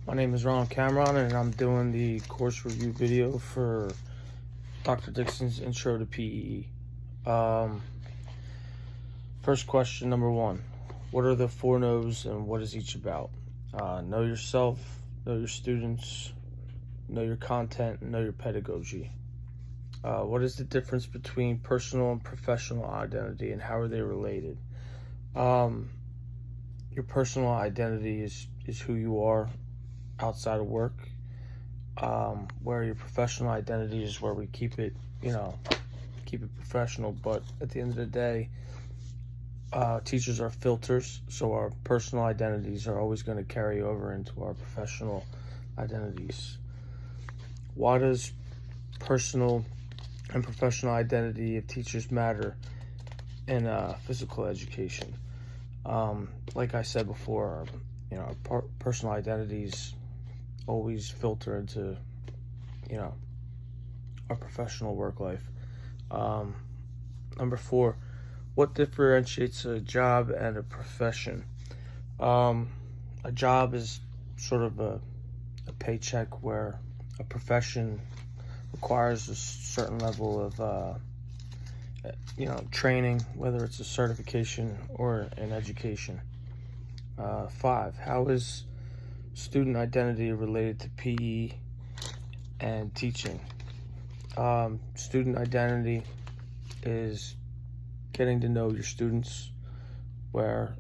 My name is Ron Cameron, and I'm doing the course review video for Dr. Dixon's Intro to PEE. First question, number one. What are the 4 Knows and what is each about? Know yourself, know your students, know your content, and know your pedagogy. What is the difference between personal and professional identity, and how are they related? Your personal identity is who you are outside of work, where your professional identity is where we keep it professional. But at the end of the day, teachers are filters, so our personal identities are always going to carry over into our professional identities. Why does personal and professional identity of teachers matter in physical education? Like I said before, our personal identities always filter into, our professional work life. Number 4, what differentiates a job and a profession? A job is sort of a paycheck, where a profession requires a certain level of training, whether it's a certification or an education. 5, how is student identity related to PE and teaching? Student identity is getting to know your students, where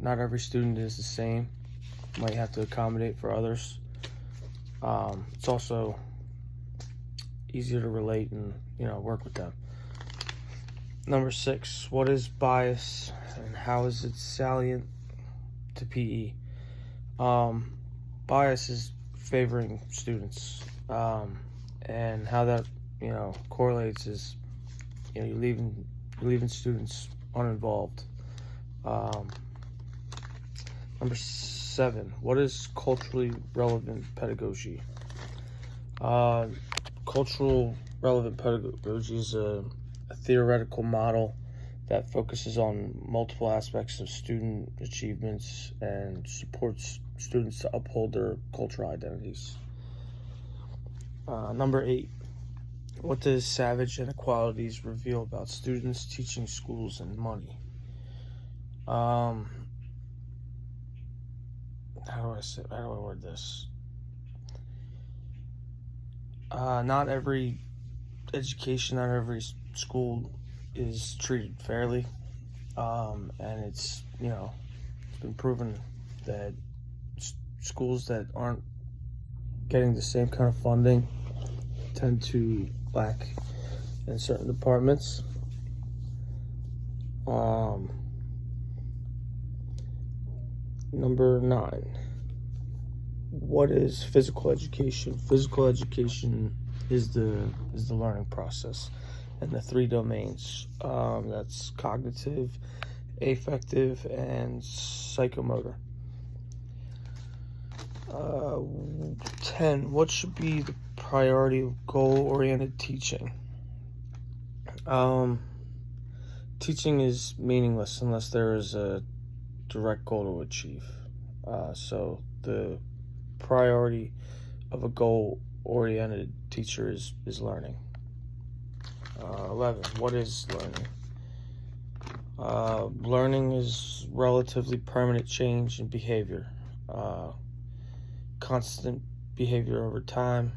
not every student is the same. You might have to accommodate for others. It's also easier to relate and work with them. Number 6, what is bias and how is it salient to PE? Bias is favoring students, and how that correlates is you're leaving students uninvolved. Number 7, what is culturally relevant pedagogy? Cultural relevant pedagogy is a theoretical model that focuses on multiple aspects of student achievements and supports students to uphold their cultural identities. Number 8, what does savage inequalities reveal about students, teaching, schools, and money? How do I word this? Not every education, not every school is treated fairly, and it's been proven that schools that aren't getting the same kind of funding tend to lack in certain departments. Number 9, what is physical education? Physical education is the learning process and the 3 domains. That's cognitive, affective, and psychomotor. 10, what should be the priority of goal-oriented teaching? Teaching is meaningless unless there is a direct goal to achieve. So the priority of a goal-oriented teacher is learning. 11, what is learning? Learning is relatively permanent change in behavior, constant behavior over time,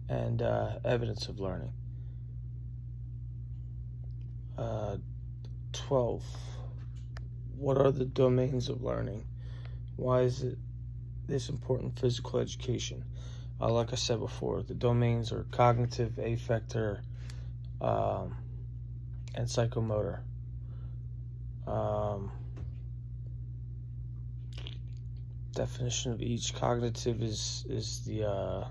and evidence of learning. 12, what are the domains of learning? Why is it this important in physical education? Like I said before, the domains are cognitive, affective, and psychomotor. Definition of each. Cognitive is the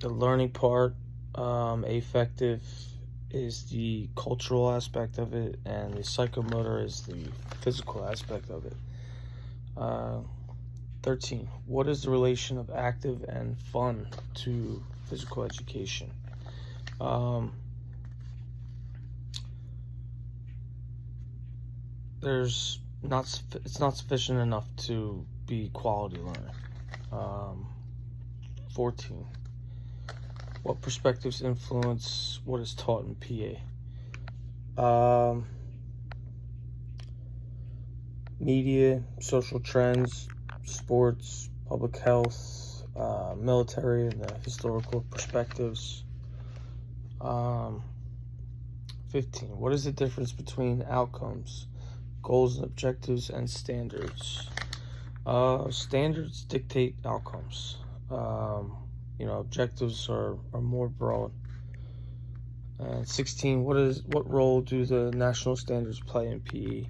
learning part. Affective is the cultural aspect of it, and the psychomotor is the physical aspect of it. 13, what is the relation of active and fun to physical education? It's not sufficient enough to be quality learning. 14. What perspectives influence what is taught in PA? Media, social trends, sports, public health, military, and the historical perspectives. 15. What is the difference between outcomes, goals and objectives, and standards? Standards dictate outcomes. Objectives are more broad. And 16. What role do the national standards play in PE?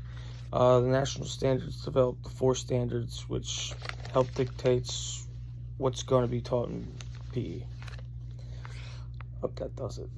The national standards develop the 4 standards which help dictates what's going to be taught in PE. Hope that does it.